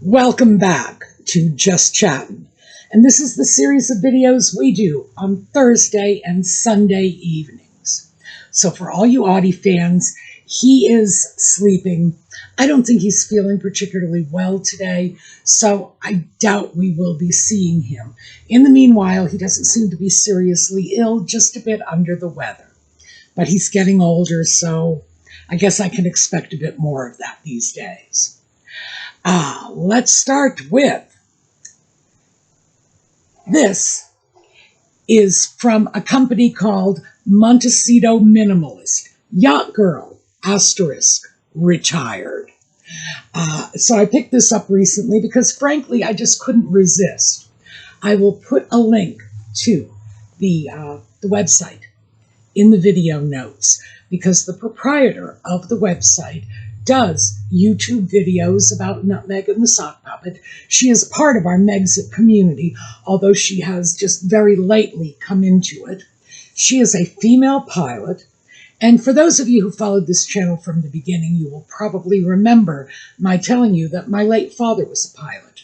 Welcome back to Just Chattin', and this is the series of videos we do on Thursday and Sunday evenings. So for all you Audie fans, he is sleeping. I don't think he's feeling particularly well today, so I doubt we will be seeing him. In the meanwhile, he doesn't seem to be seriously ill, just a bit under the weather. But he's getting older, so I guess I can expect a bit more of that these days. Let's start with, this is from a company called Montecito Minimalist. Yacht Girl, retired. So I picked this up recently because, frankly, I just couldn't resist. I will put a link to the website in the video notes because the proprietor of the website does YouTube videos about Nutmeg and the Sock Puppet. She is part of our Megxit community, although she has just very lately come into it. She is a female pilot, and for those of you who followed this channel from the beginning, you will probably remember my telling you that my late father was a pilot.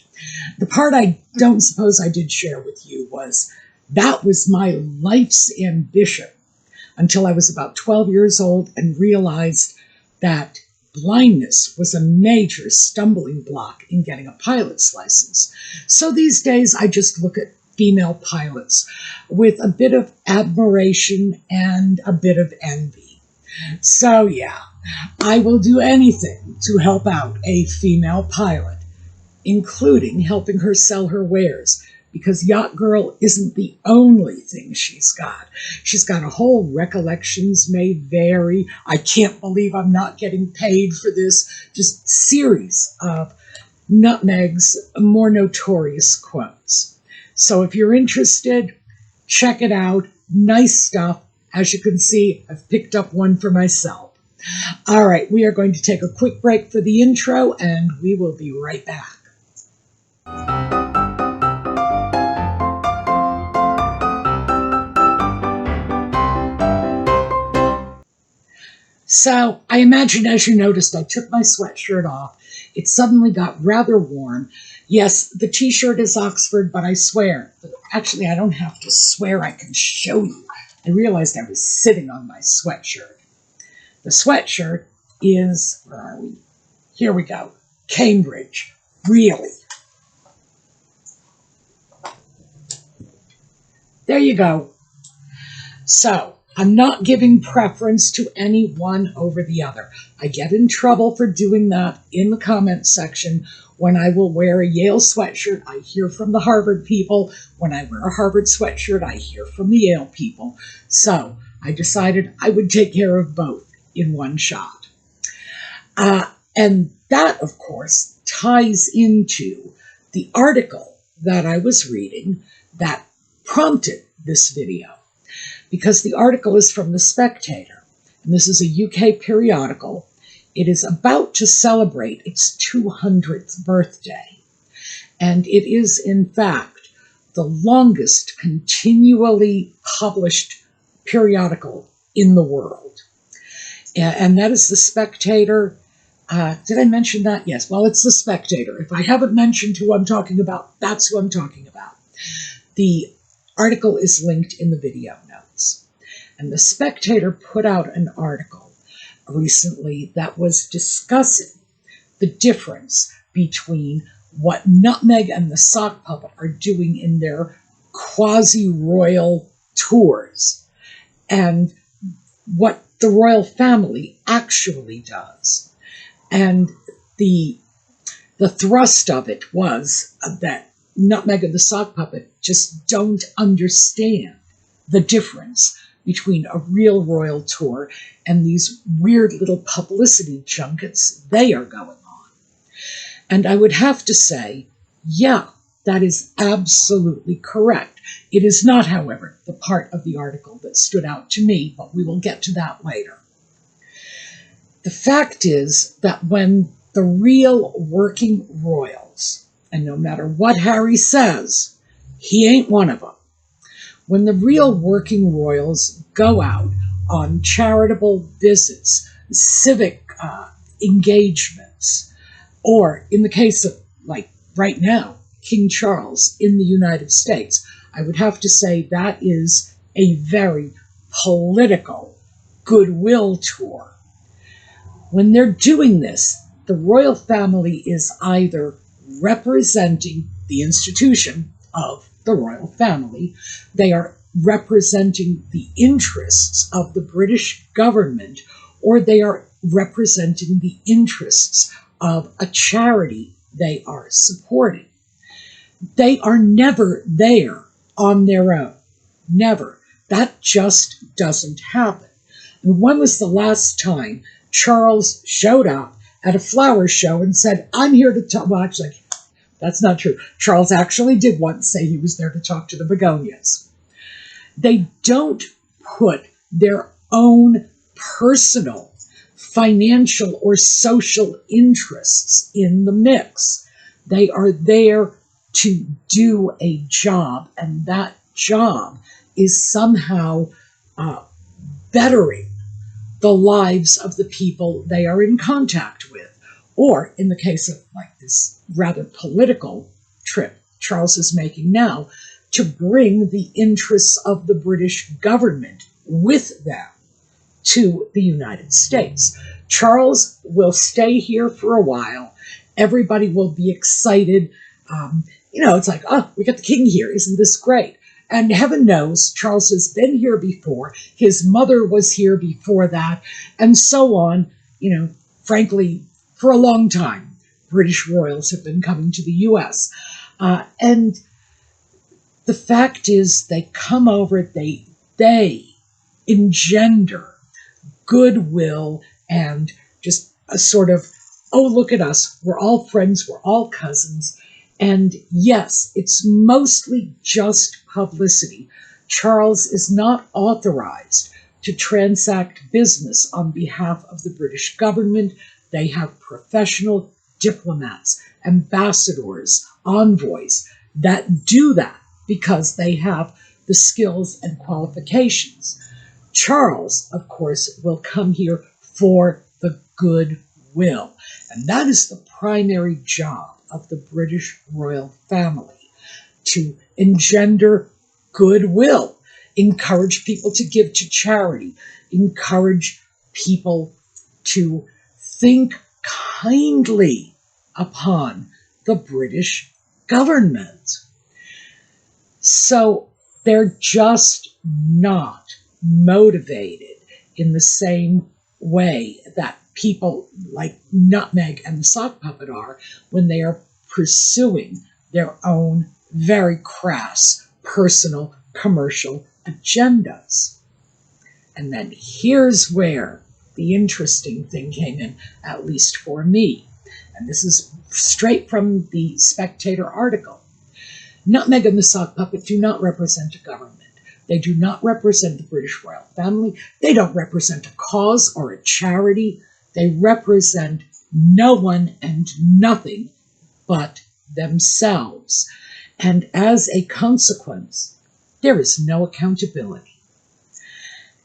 The part I don't suppose I did share with you was that was my life's ambition until I was about 12 years old and realized that blindness was a major stumbling block in getting a pilot's license. So these days, I just look at female pilots with a bit of admiration and a bit of envy. So yeah, I will do anything to help out a female pilot, including helping her sell her wares, because Yacht Girl isn't the only thing she's got. She's got a whole Recollections May Vary, I can't believe I'm not getting paid for this, just series of Nutmeg's more notorious quotes. So if you're interested, check it out. Nice stuff. As you can see, I've picked up one for myself. All right, we are going to take a quick break for the intro, and we will be right back. So I imagine, as you noticed, I took my sweatshirt off. It suddenly got rather warm. Yes, the t-shirt is Oxford, but I swear, actually I don't have to swear, I can show you. I realized I was sitting on my sweatshirt. The sweatshirt is, where are we? Here we go, Cambridge, really. There you go. So, I'm not giving preference to any one over the other. I get in trouble for doing that in the comment section. When I will wear a Yale sweatshirt, I hear from the Harvard people. When I wear a Harvard sweatshirt, I hear from the Yale people. So I decided I would take care of both in one shot. And that, of course, ties into the article that I was reading that prompted this video. Because the article is from The Spectator, and this is a UK periodical. It is about to celebrate its 200th birthday, and it is, in fact, the longest continually published periodical in the world. And that is The Spectator. Did I mention that? Yes, well, it's The Spectator. If I haven't mentioned who I'm talking about, that's who I'm talking about. The article is linked in the video notes. And The Spectator put out an article recently that was discussing the difference between what Nutmeg and the Sock Puppet are doing in their quasi-royal tours and what the royal family actually does. And the thrust of it was that Nutmeg and the Sock Puppet just don't understand the difference between a real royal tour and these weird little publicity junkets they are going on. And I would have to say, yeah, that is absolutely correct. It is not, however, the part of the article that stood out to me, but we will get to that later. The fact is that when the real working royals, and no matter what Harry says, he ain't one of them. When the real working royals go out on charitable visits, civic engagements, or in the case of like right now, King Charles in the United States, I would have to say that is a very political goodwill tour. When they're doing this, the royal family is either representing the institution of the royal family, they are representing the interests of the British government, or they are representing the interests of a charity they are supporting. They are never there on their own. Never. That just doesn't happen. And when was the last time Charles showed up at a flower show and said, I'm here to talk? Well, actually, that's not true. Charles actually did once say he was there to talk to the begonias. They don't put their own personal, financial, or social interests in the mix. They are there to do a job, and that job is somehow bettering the lives of the people they are in contact with. Or, in the case of like this rather political trip Charles is making now, to bring the interests of the British government with them to the United States. Charles will stay here for a while. Everybody will be excited. It's like, oh, we got the king here. Isn't this great? And heaven knows, Charles has been here before. His mother was here before that, and so on. Frankly, for a long time, British royals have been coming to the U.S. And the fact is, they come over, they engender goodwill and just a sort of, oh, look at us, we're all friends, we're all cousins. And yes, it's mostly just publicity. Charles is not authorized to transact business on behalf of the British government. They have professional diplomats, ambassadors, envoys that do that because they have the skills and qualifications. Charles, of course, will come here for the goodwill. And that is the primary job of the British royal family, to engender goodwill, encourage people to give to charity, encourage people to think kindly upon the British government. So they're just not motivated in the same way that people like Nutmeg and the Sock Puppet are when they are pursuing their own very crass, personal, commercial agendas. And then here's where the interesting thing came in, at least for me. And this is straight from the Spectator article. Nutmeg and the Sock Puppet do not represent a government. They do not represent the British royal family. They don't represent a cause or a charity. They represent no one and nothing but themselves. And as a consequence, there is no accountability.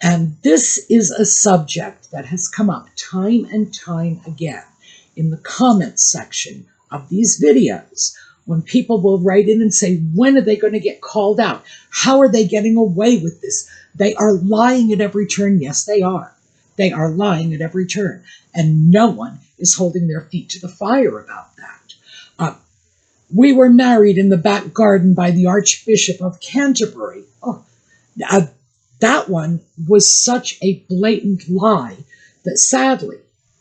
And this is a subject that has come up time and time again in the comments section of these videos, when people will write in and say, when are they going to get called out? How are they getting away with this? They are lying at every turn. Yes, they are. They are lying at every turn. And no one is holding their feet to the fire about that. We were married in the back garden by the Archbishop of Canterbury. That one was such a blatant lie that sadly,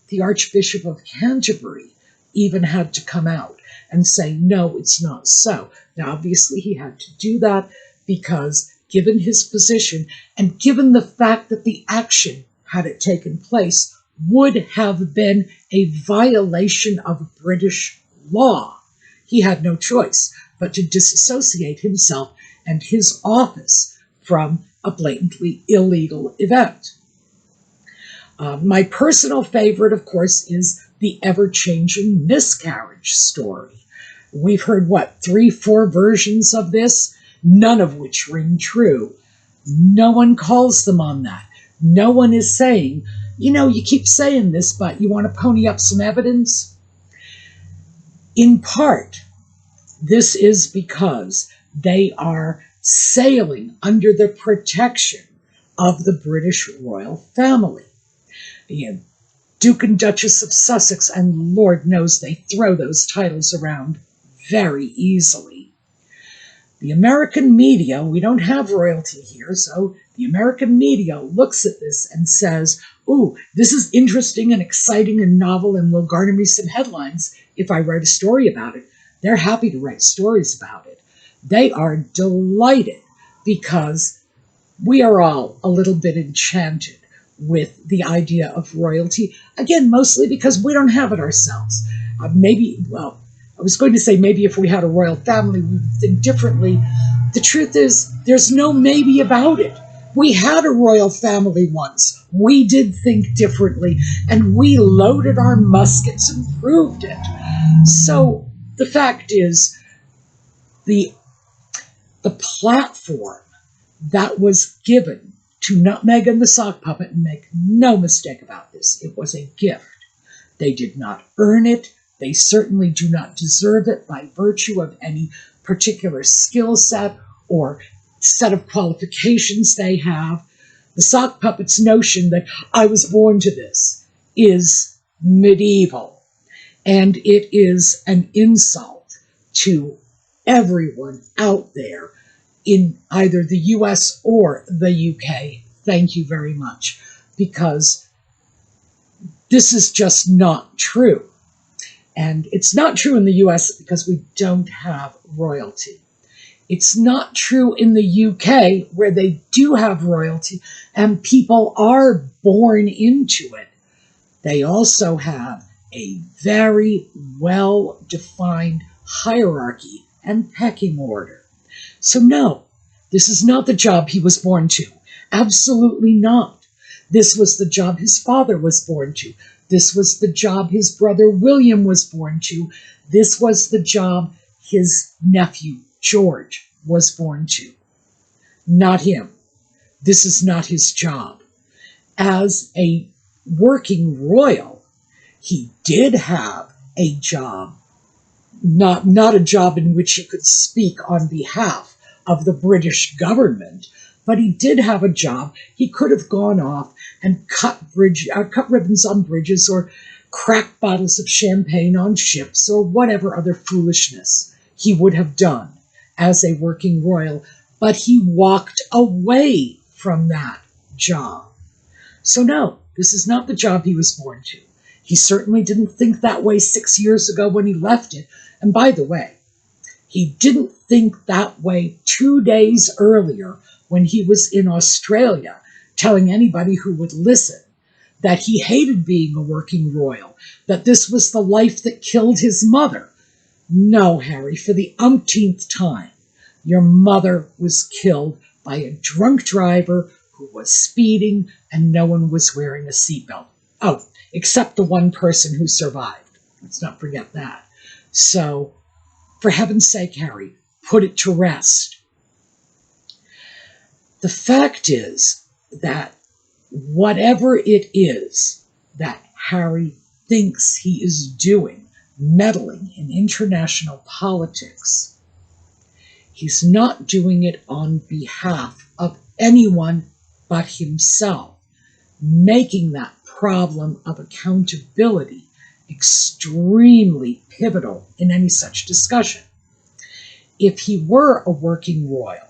the Archbishop of Canterbury even had to come out and say, no, it's not so. Now, obviously, he had to do that because given his position and given the fact that the action, had it taken place, would have been a violation of British law, he had no choice but to disassociate himself and his office from a blatantly illegal event. My personal favorite, of course, is the ever-changing miscarriage story. We've heard, 3-4 versions of this, none of which ring true. No one calls them on that. No one is saying, you keep saying this, but you want to pony up some evidence? In part, this is because they are sailing under the protection of the British royal family. The Duke and Duchess of Sussex, and Lord knows they throw those titles around very easily. The American media, we don't have royalty here, so the American media looks at this and says, ooh, this is interesting and exciting and novel and will garner me some headlines if I write a story about it. They're happy to write stories about it. They are delighted because we are all a little bit enchanted with the idea of royalty. Again, mostly because we don't have it ourselves. I was going to say maybe if we had a royal family, we would think differently. The truth is, there's no maybe about it. We had a royal family once. We did think differently, and we loaded our muskets and proved it. So the fact is, the platform that was given to Nutmeg and the Sock Puppet, and make no mistake about this, it was a gift. They did not earn it. They certainly do not deserve it by virtue of any particular skill set or set of qualifications they have. The Sock Puppet's notion that I was born to this is medieval, and it is an insult to everyone out there in either the US or the UK. Thank you very much, because this is just not true. And it's not true in the US because we don't have royalty. It's not true in the UK, where they do have royalty and people are born into it. They also have a very well-defined hierarchy and pecking order. So no, this is not the job he was born to. Absolutely not. This was the job his father was born to. This was the job his brother William was born to. This was the job his nephew George was born to. Not him. This is not his job. As a working royal, he did have a job, not a job in which he could speak on behalf of the British government, but he did have a job. He could have gone off and cut ribbons on bridges or cracked bottles of champagne on ships or whatever other foolishness he would have done as a working royal, but he walked away from that job. So no, this is not the job he was born to. He certainly didn't think that way 6 years ago when he left it. And by the way, he didn't think that way 2 days earlier when he was in Australia telling anybody who would listen that he hated being a working royal, that this was the life that killed his mother. No, Harry, for the umpteenth time, your mother was killed by a drunk driver who was speeding and no one was wearing a seatbelt. Oh, except the one person who survived. Let's not forget that. So, for heaven's sake, Harry, put it to rest. The fact is that whatever it is that Harry thinks he is doing, meddling in international politics, he's not doing it on behalf of anyone but himself, making that problem of accountability extremely pivotal in any such discussion. If he were a working royal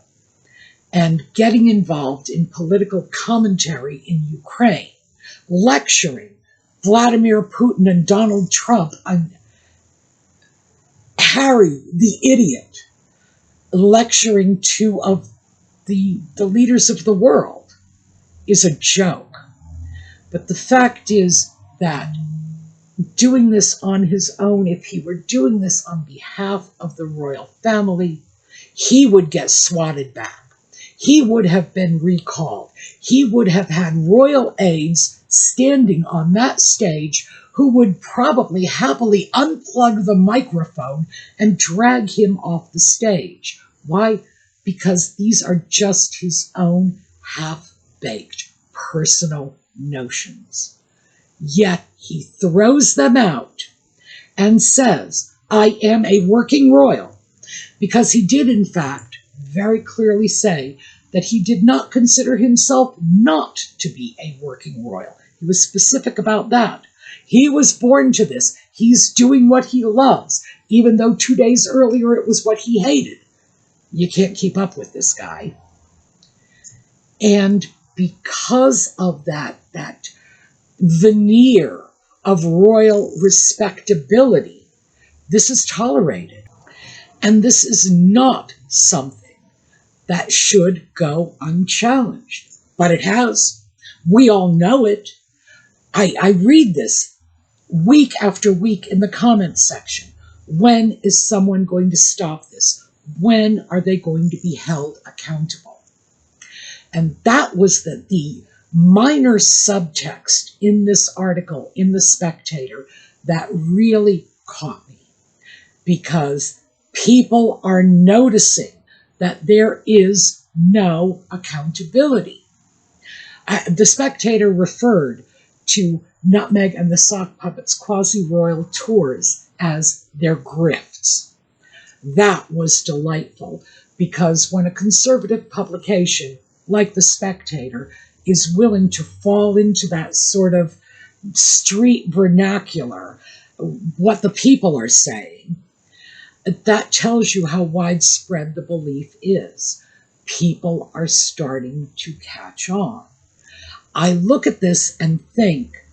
and getting involved in political commentary in Ukraine, lecturing Vladimir Putin and Donald Trump on Harry the idiot, lecturing two of the leaders of the world, is a joke. But the fact is that doing this on his own, if he were doing this on behalf of the royal family, he would get swatted back. He would have been recalled. He would have had royal aides standing on that stage who would probably happily unplug the microphone and drag him off the stage. Why? Because these are just his own half-baked personal notions. Yet he throws them out and says, I am a working royal, because he did, in fact, very clearly say that he did not consider himself not to be a working royal. He was specific about that. He was born to this. He's doing what he loves, even though 2 days earlier it was what he hated. You can't keep up with this guy. And because of that veneer of royal respectability, this is tolerated. And this is not something that should go unchallenged. But it has. We all know it. I read this week after week in the comments section. When is someone going to stop this? When are they going to be held accountable? And that was the minor subtext in this article, in The Spectator, that really caught me. Because people are noticing that there is no accountability. The Spectator referred to Nutmeg and the Sock Puppets' quasi-royal tours as their grifts. That was delightful, because when a conservative publication like The Spectator is willing to fall into that sort of street vernacular, what the people are saying, that tells you how widespread the belief is. People are starting to catch on. I look at this and think,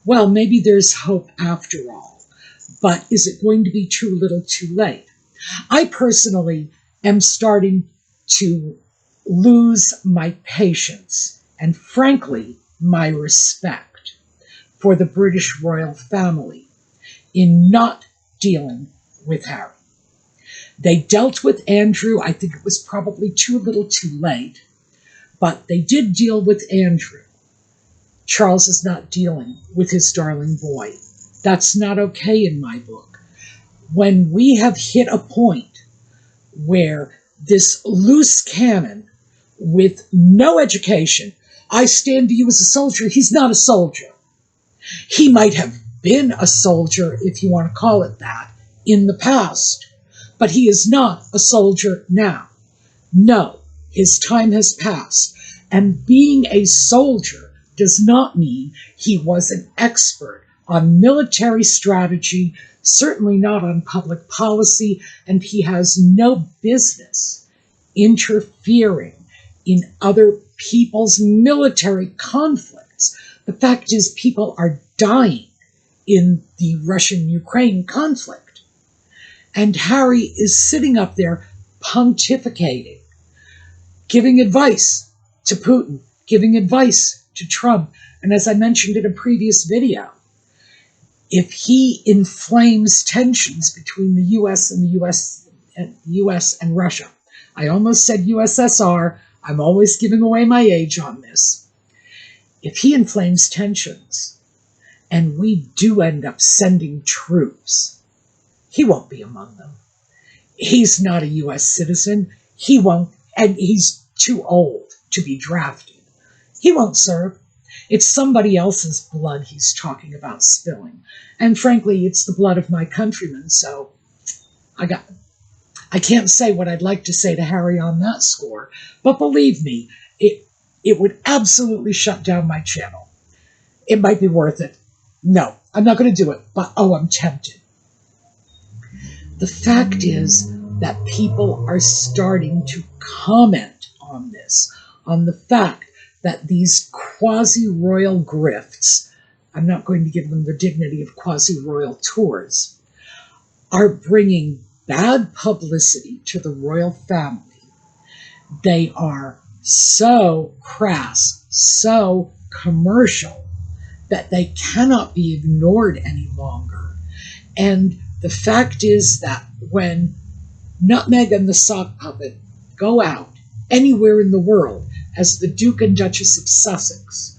well, maybe there's hope after all, but is it going to be too little too late? I personally am starting to lose my patience and, frankly, my respect for the British royal family in not dealing with Harry. They dealt with Andrew. I think it was probably too little too late, but they did deal with Andrew. Charles is not dealing with his darling boy. That's not okay in my book. When we have hit a point where this loose cannon with no education, I stand to you as a soldier, he's not a soldier. He might have been a soldier, if you want to call it that, in the past, but he is not a soldier now. No, his time has passed. And being a soldier does not mean he was an expert on military strategy, certainly not on public policy, and he has no business interfering in other people's military conflicts. The fact is, people are dying in the Russian-Ukraine conflict. And Harry is sitting up there pontificating, giving advice to Putin, giving advice to Trump. And as I mentioned in a previous video, if he inflames tensions between the U.S. and the U.S. and Russia, I almost said USSR, I'm always giving away my age on this. If he inflames tensions and we do end up sending troops, he won't be among them. He's not a U.S. citizen. He won't, and he's too old to be drafted. He won't serve. It's somebody else's blood he's talking about spilling. And frankly, it's the blood of my countrymen, so I can't say what I'd like to say to Harry on that score. But believe me, it would absolutely shut down my channel. It might be worth it. No, I'm not going to do it, but oh, I'm tempted. The fact is that people are starting to comment on this, on the fact that these quasi-royal grifts, I'm not going to give them the dignity of quasi-royal tours, are bringing bad publicity to the royal family. They are so crass, so commercial, that they cannot be ignored any longer. And the fact is that when Nutmeg and the Sock Puppet go out anywhere in the world as the Duke and Duchess of Sussex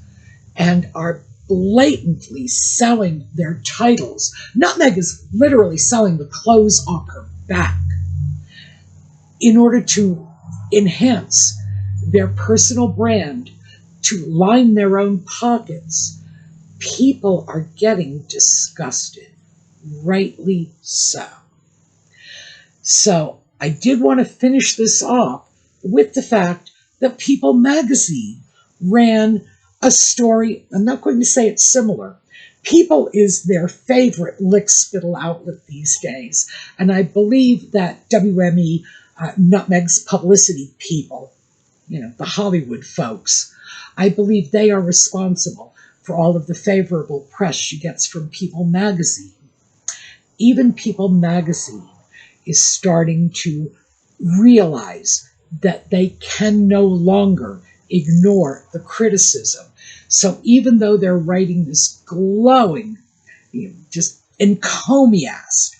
and are blatantly selling their titles, Nutmeg is literally selling the clothes off her back in order to enhance their personal brand, to line their own pockets. People are getting disgusted, rightly so. So I did want to finish this off with the fact that People magazine ran a story. I'm not going to say it's similar. People is their favorite lick-spittle outlet these days, and I believe that WME, Nutmeg's publicity people, the Hollywood folks, I believe they are responsible for all of the favorable press she gets from People magazine. Even People magazine is starting to realize that they can no longer ignore the criticism. So even though they're writing this glowing, just encomiast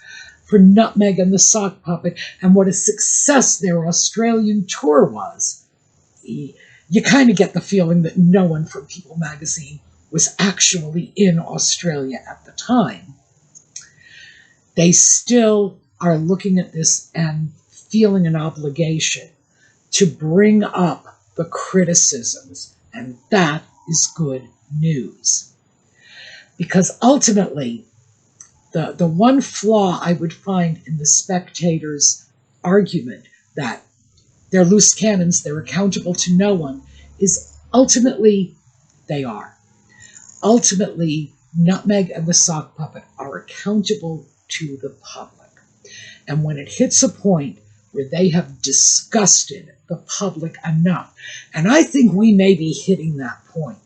for Nutmeg and the Sock Puppet and what a success their Australian tour was, you kind of get the feeling that no one from People magazine was actually in Australia at the time. They still are looking at this and feeling an obligation to bring up the criticisms, and that is good news. Because ultimately, the one flaw I would find in the Spectator's argument that they're loose cannons, they're accountable to no one, is ultimately they are. Ultimately, Nutmeg and the Sock Puppet are accountable to the public. And when it hits a point where they have disgusted the public enough, and I think we may be hitting that point,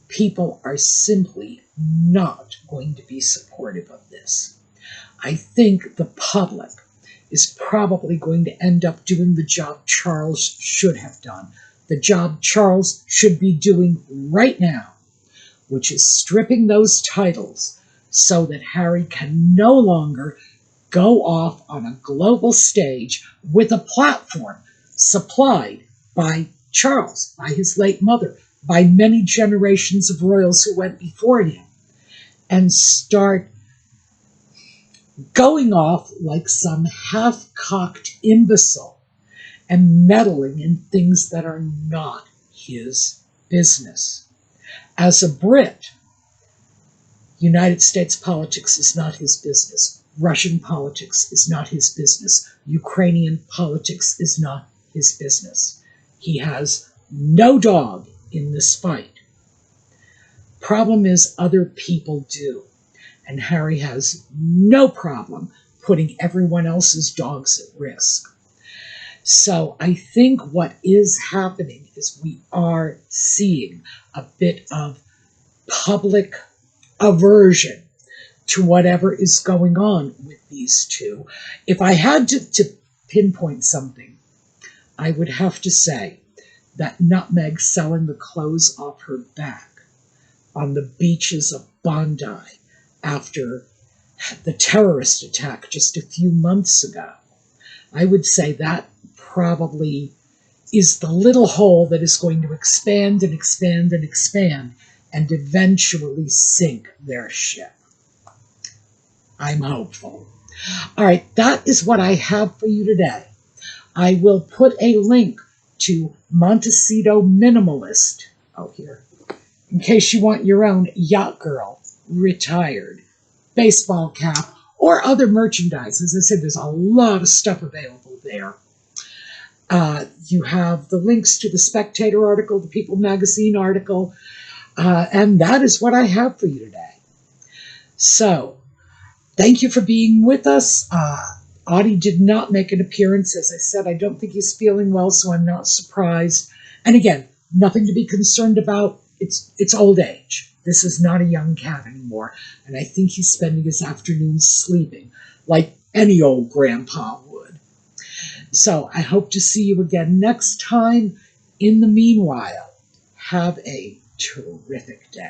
people are simply not going to be supportive of this. I think the public is probably going to end up doing the job Charles should have done, the job Charles should be doing right now, which is stripping those titles so that Harry can no longer go off on a global stage with a platform supplied by Charles, by his late mother, by many generations of royals who went before him, and start going off like some half-cocked imbecile and meddling in things that are not his business. As a Brit, United States politics is not his business. Russian politics is not his business. Ukrainian politics is not his business. He has no dog in this fight. Problem is, other people do. And Harry has no problem putting everyone else's dogs at risk. So I think what is happening is we are seeing a bit of public aversion to whatever is going on with these two. If I had to pinpoint something, I would have to say that Nutmeg selling the clothes off her back on the beaches of Bondi after the terrorist attack just a few months ago, I would say that probably is the little hole that is going to expand and expand and expand and eventually sink their ship. I'm hopeful. All right, that is what I have for you today. I will put a link to Montecito Minimalist, here, in case you want your own Yacht Girl retired baseball cap or other merchandise. As I said, there's a lot of stuff available there. You have the links to the Spectator article, the People magazine article, and that is what I have for you today. So, thank you for being with us. Audie did not make an appearance. As I said, I don't think he's feeling well, so I'm not surprised. And again, nothing to be concerned about. It's old age. This is not a young cat anymore. And I think he's spending his afternoons sleeping, like any old grandpa would. So I hope to see you again next time. In the meanwhile, have a terrific day.